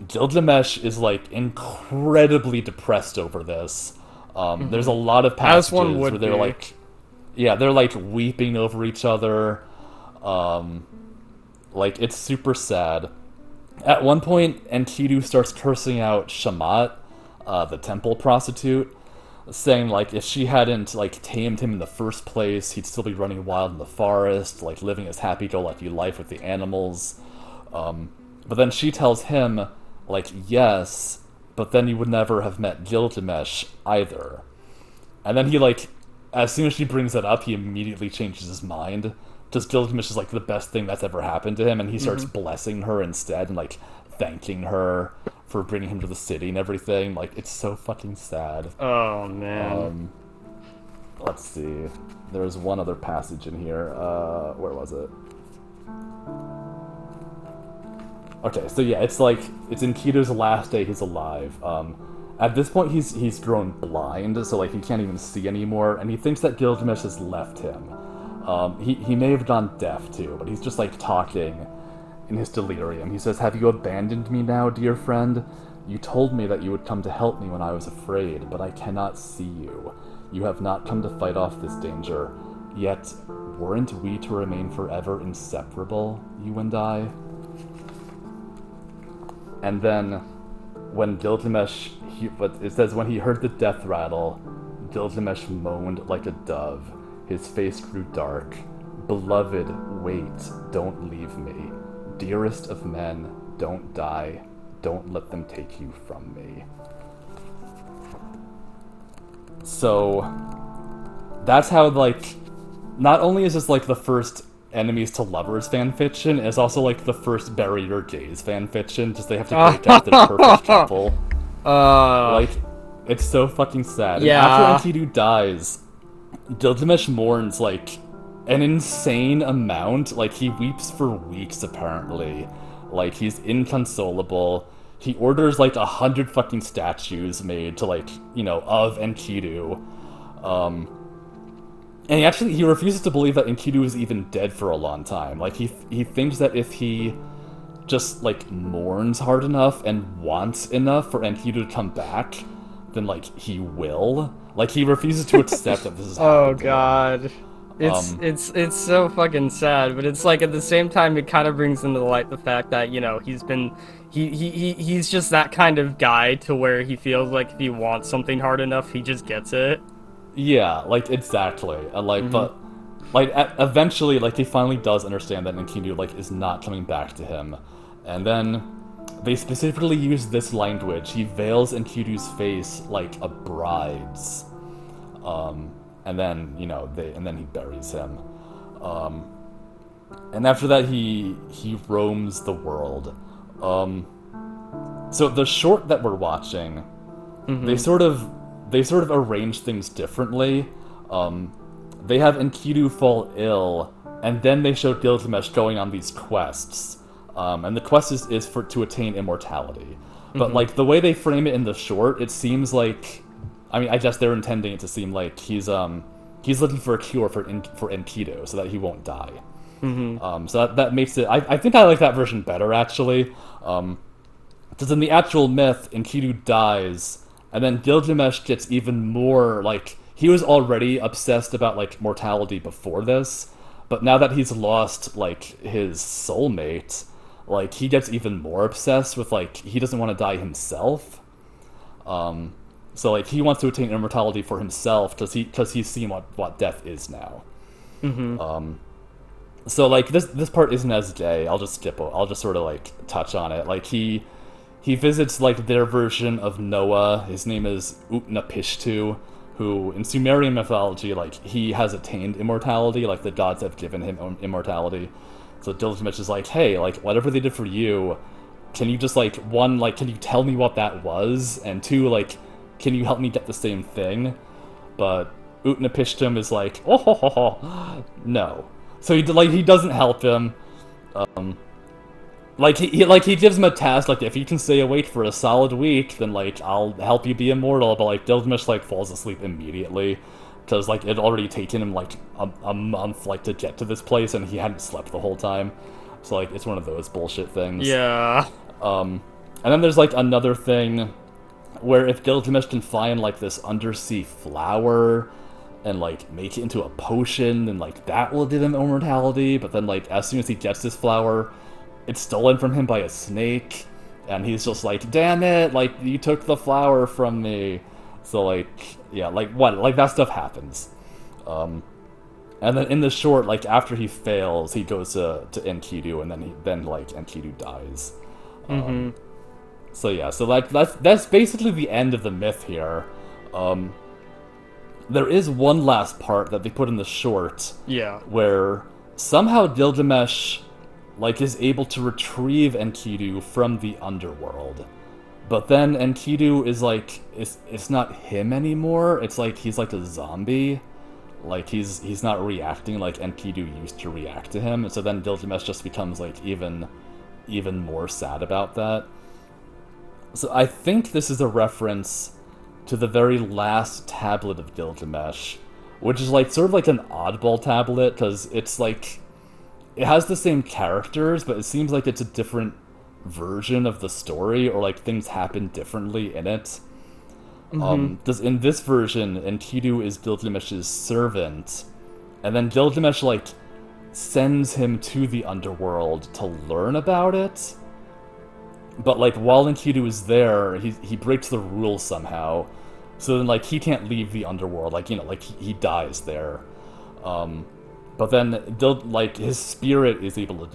Gilgamesh is, like, incredibly depressed over this. There's a lot of passages where they're like, they're, like, weeping over each other. Like, it's super sad. At one point, Enkidu starts cursing out Shamat, the temple prostitute, saying, like, if she hadn't, like, tamed him in the first place, he'd still be running wild in the forest, like, living his happy-go-lucky life with the animals. But then she tells him, like, yes, but then you would never have met Gilgamesh either. And then he, like, as soon as she brings that up, he immediately changes his mind. Just Gilgamesh is like the best thing that's ever happened to him, and he starts blessing her instead and like thanking her for bringing him to the city and everything. Like, it's so fucking sad. Oh man. Let's see. There's one other passage in here. Where was it? Okay, so yeah, it's like it's Enkidu's last day he's alive. At this point, he's grown blind, so like he can't even see anymore, and he thinks that Gilgamesh has left him. He may have gone deaf too, but he's just like talking in his delirium. He says, "Have you abandoned me now, dear friend? You told me that you would come to help me when I was afraid, but I cannot see you. You have not come to fight off this danger. Yet, weren't we to remain forever inseparable, you and I?" And then, when Gilgamesh, it says, when he heard the death rattle, Gilgamesh moaned like a dove. His face grew dark. "Beloved, wait, don't leave me. Dearest of men, don't die. Don't let them take you from me." So, that's how, like, not only is this, like, the first enemies to lovers fanfiction, it's also, like, the first barrier gays fanfiction, just they have to break out this perfect couple. Like, it's so fucking sad. Yeah. And after Enkidu dies, Gilgamesh mourns, like, an insane amount. Like, he weeps for weeks, apparently. Like, he's inconsolable. He orders, like, 100 fucking statues made to, like, you know, of Enkidu. And he refuses to believe that Enkidu is even dead for a long time. Like, he thinks that if he just, like, mourns hard enough and wants enough for Enkidu to come back, then, like, he will. Like, he refuses to accept that this is happening. Oh god. It's so fucking sad, but it's like at the same time it kind of brings into light the fact that, you know, he's just that kind of guy to where he feels like if he wants something hard enough, he just gets it. Yeah, like, exactly. And, like, but, like, eventually, like, he finally does understand that Enkidu, like, is not coming back to him. And then they specifically use this language. He veils Enkidu's face like a bride's. And then, you know, and then he buries him. And after that, he roams the world. So the short that we're watching, they sort of arrange things differently. They have Enkidu fall ill, and then they show Gilgamesh going on these quests. And the quest is to attain immortality. But like the way they frame it in the short, it seems like, I mean, I guess they're intending it to seem like he's looking for a cure for Enkidu so that he won't die. So that makes it. I think I like that version better, actually. Because in the actual myth, Enkidu dies, and then Gilgamesh gets even more, like, he was already obsessed about, like, mortality before this, but now that he's lost, like, his soulmate, like, he gets even more obsessed with, like, he doesn't want to die himself. So, like, he wants to attain immortality for himself because he's seen what death is now. So, like, this part isn't as gay. I'll just sort of, like, touch on it. Like, he visits, like, their version of Noah. His name is Utnapishtim, who, in Sumerian mythology, like, he has attained immortality. Like, the gods have given him immortality. So Gilgamesh is like, hey, like, whatever they did for you, can you just, like, one, like, can you tell me what that was? And two, like, can you help me get the same thing? But Utnapishtim is like, oh, ho, ho, ho. No. So he doesn't help him. He gives him a task, like, if you can stay awake for a solid week, then, like, I'll help you be immortal. But, like, Gilgamesh, like, falls asleep immediately. Because, like, it had already taken him, like, a month, like, to get to this place, and he hadn't slept the whole time. So, like, it's one of those bullshit things. Yeah. And then there's, like, another thing where if Gilgamesh can find, like, this undersea flower and, like, make it into a potion, then, like, that will give him immortality. But then, like, as soon as he gets this flower, it's stolen from him by a snake, and he's just like, damn it, like, you took the flower from me. So, like, yeah, like, what? Like, that stuff happens. And then in the short, like, after he fails, he goes to Enkidu, and then like, Enkidu dies. So, yeah, so, like, that's basically the end of the myth here. there is one last part that they put in the short Yeah. where somehow Gilgamesh like is able to retrieve Enkidu from the underworld. But then Enkidu is like it's not him anymore. It's like he's like a zombie. Like he's not reacting like Enkidu used to react to him. And so then Gilgamesh just becomes like even more sad about that. So I think this is a reference to the very last tablet of Gilgamesh, which is like sort of like an oddball tablet because it's like it has the same characters, but it seems like it's a different version of the story, or like things happen differently in it. Does in this version, Enkidu is Gilgamesh's servant, and then Gilgamesh like sends him to the underworld to learn about it. But like while Enkidu is there, he breaks the rules somehow. So then like he can't leave the underworld. Like like he dies there. But then like his spirit is able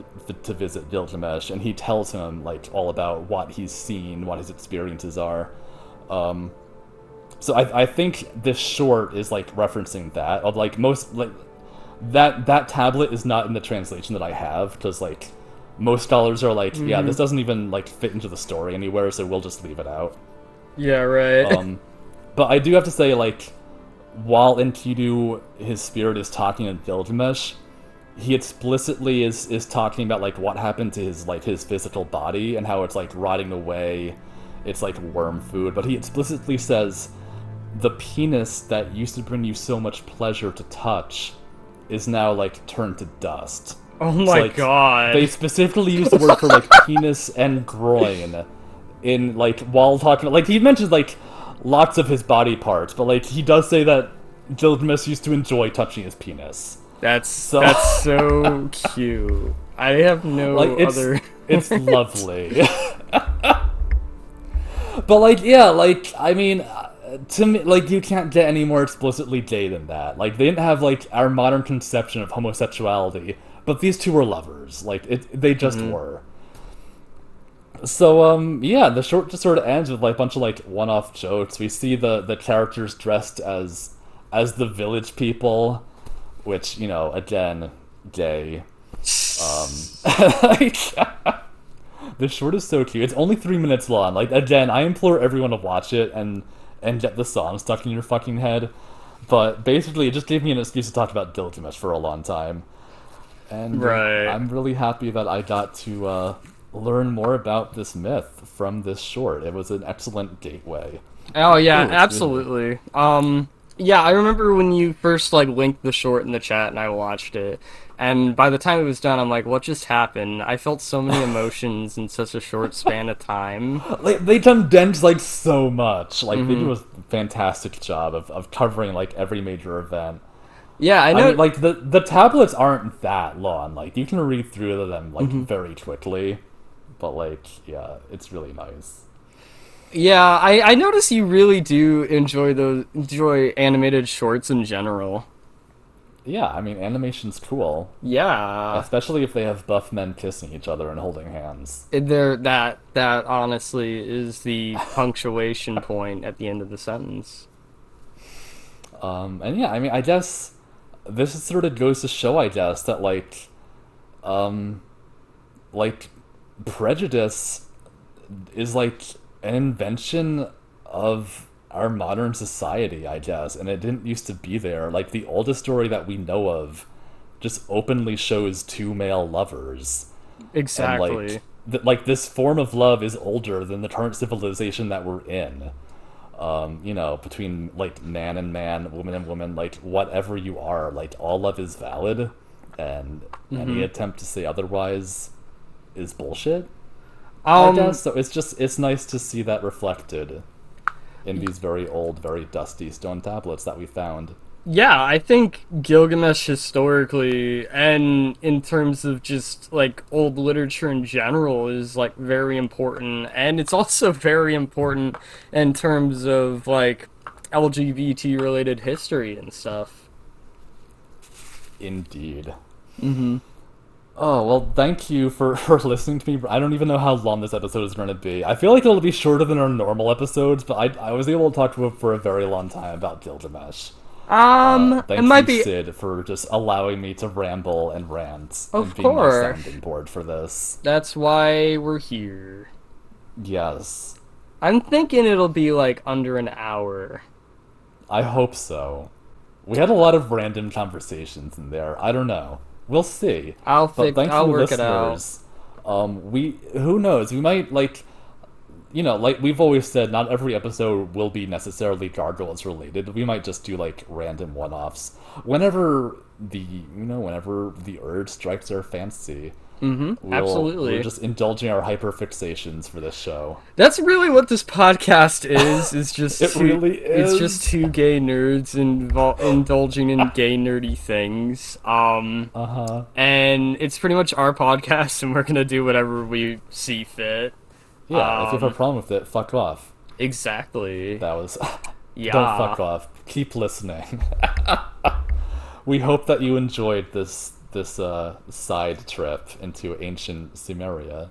to visit Gilgamesh, and he tells him like all about what he's seen, what his experiences are. So I think this short is like referencing that. Of like most like that tablet is not in the translation that I have because like most scholars are like, yeah, this doesn't even like fit into the story anywhere, so we'll just leave it out. Yeah, right. But I do have to say, like, while Enkidu, his spirit is talking to Gilgamesh, he explicitly is talking about like what happened to his physical body and how it's like rotting away, it's like worm food. But he explicitly says the penis that used to bring you so much pleasure to touch is now like turned to dust. Oh So, my like, god. they specifically use the word for like penis and groin in like while talking. Like he mentions like lots of his body parts, but like he does say that Gilgamesh used to enjoy touching his penis. That's So that's so cute. I have no like other. it's lovely. But like yeah, like I mean, to me, like you can't get any more explicitly gay than that. Like they didn't have like our modern conception of homosexuality, but these two were lovers. Like they just were. So yeah, the short just sort of ends with like a bunch of like one-off jokes. We see the characters dressed as the village people, which again, gay. Like, the short is so cute. It's only 3 minutes long. Like again, I implore everyone to watch it and get the song stuck in your fucking head. But basically, it just gave me an excuse to talk about Gilgamesh for a long time, and Right. I'm really happy that I got to learn more about this myth from this short. It was an excellent gateway. Oh yeah, Ooh, excuse me. absolutely. Yeah, I remember when you first like linked the short in the chat and I watched it. And by the time it was done, I'm like, what just happened? I felt so many emotions in such a short span of time. Like they condensed like so much. Like they do a fantastic job of covering like every major event. Yeah, I I know. mean, like the tablets aren't that long. Like you can read through them like very quickly, but like yeah, it's really nice. Yeah, I notice you really do enjoy animated shorts in general. Yeah, I mean animation's cool, Yeah, especially if they have buff men kissing each other and holding hands. that honestly is the punctuation point at the end of the sentence. And yeah, I mean, I guess this sort of goes to show, I guess, that um, like prejudice is like an invention of our modern society, I guess, and it didn't used to be there. Like the oldest story that we know of just openly shows two male lovers, and Exactly. like this form of love is older than the current civilization that we're in. Between like man and man, woman and woman, like whatever you are, like all love is valid, and any attempt to say otherwise is bullshit, I Um, guess. So it's nice to see that reflected in these very old, very dusty stone tablets that we found. yeah, I think Gilgamesh historically and in terms of just like old literature in general is like very important, and it's also very important in terms of like LGBT related history and stuff. Indeed. Oh, well, thank you for listening to me. I don't even know how long this episode is going to be. I feel like it'll be shorter than our normal episodes, but I was able to talk to him for a very long time about Gilgamesh. It Thank might you, be, Sid, for just allowing me to ramble and rant and of being my course. sounding board for this. That's why we're here. Yes, I'm thinking it'll be like under an hour. I hope so. We had a lot of random conversations in there. I don't know. We'll see. But thank I'll you, work it out. listeners. We who knows? We might like we've always said, not every episode will be necessarily gargoyles related. We might just do like random one-offs whenever the urge strikes our fancy. We're Absolutely. just indulging our hyperfixations for this show. That's really what this podcast is It really it's just is. two gay nerds indulging in gay nerdy things. Uh huh. And it's pretty much our podcast and we're going to do whatever we see fit. Yeah. If you have a Um problem with it, fuck off. exactly. That was. Don't Yeah. fuck off. Keep listening. We hope that you enjoyed this side trip into ancient Sumeria.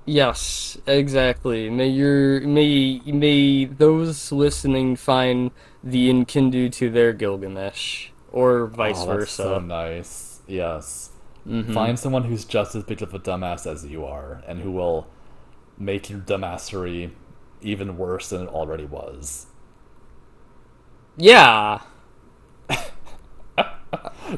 Yes, exactly. May those listening find the Enkindu to their Gilgamesh, or vice Oh, that's so versa. nice. Yes. Mm-hmm. Find someone who's just as big of a dumbass as you are, and who will make your dumbassery even worse than it already was. Yeah.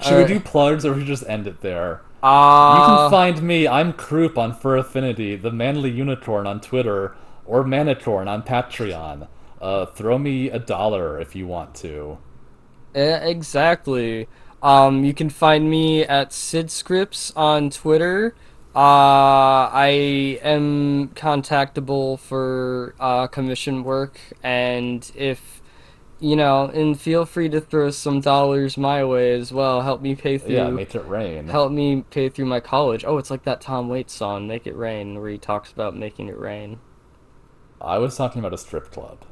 Should we Uh, do plugs, or should we just end it there? You can uh, find me, I'm Croup on Fur Affinity, the manly unicorn on Twitter, or Manicorn on Patreon. Throw me $1 if you want to. exactly. You can find me at Sid Scripts on Twitter. I am contactable for commission work, and if and feel free to throw some dollars my way as well. Yeah, make it rain. Help me pay through my college. Oh, it's like that Tom Waits song, "Make It Rain," where he talks about making it rain. I was talking about a strip club.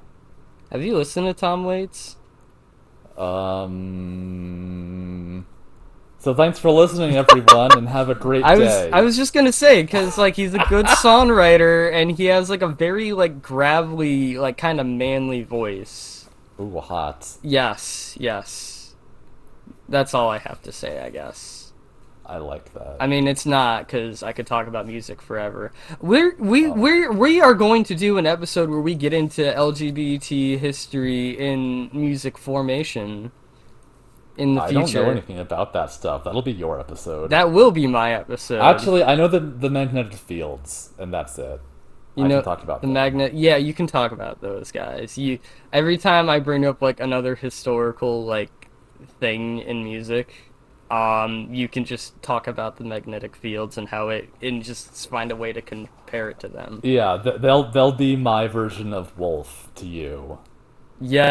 Have you listened to Tom Waits? Um. So thanks for listening, everyone, and have a great I day. was just gonna say because like he's a good songwriter and he has like a very like gravelly like kind of manly voice. Ooh, hot. Yes, yes. That's all I have to say, I guess. I like that. I mean, it's not because I could talk about music forever. Oh, We are going to do an episode where we get into LGBT history in music formation in the I don't know future. anything about that stuff. That'll be your episode. That will be my episode. Actually, I know the magnetic fields, and that's it. You I can know, talk about the them. magnet. Yeah, you can talk about those guys. You every time I bring up like another historical like thing in music, you can just talk about the magnetic fields and how it and just find a way to compare it to them. Yeah, they'll be my version of Wolf to you. Yeah.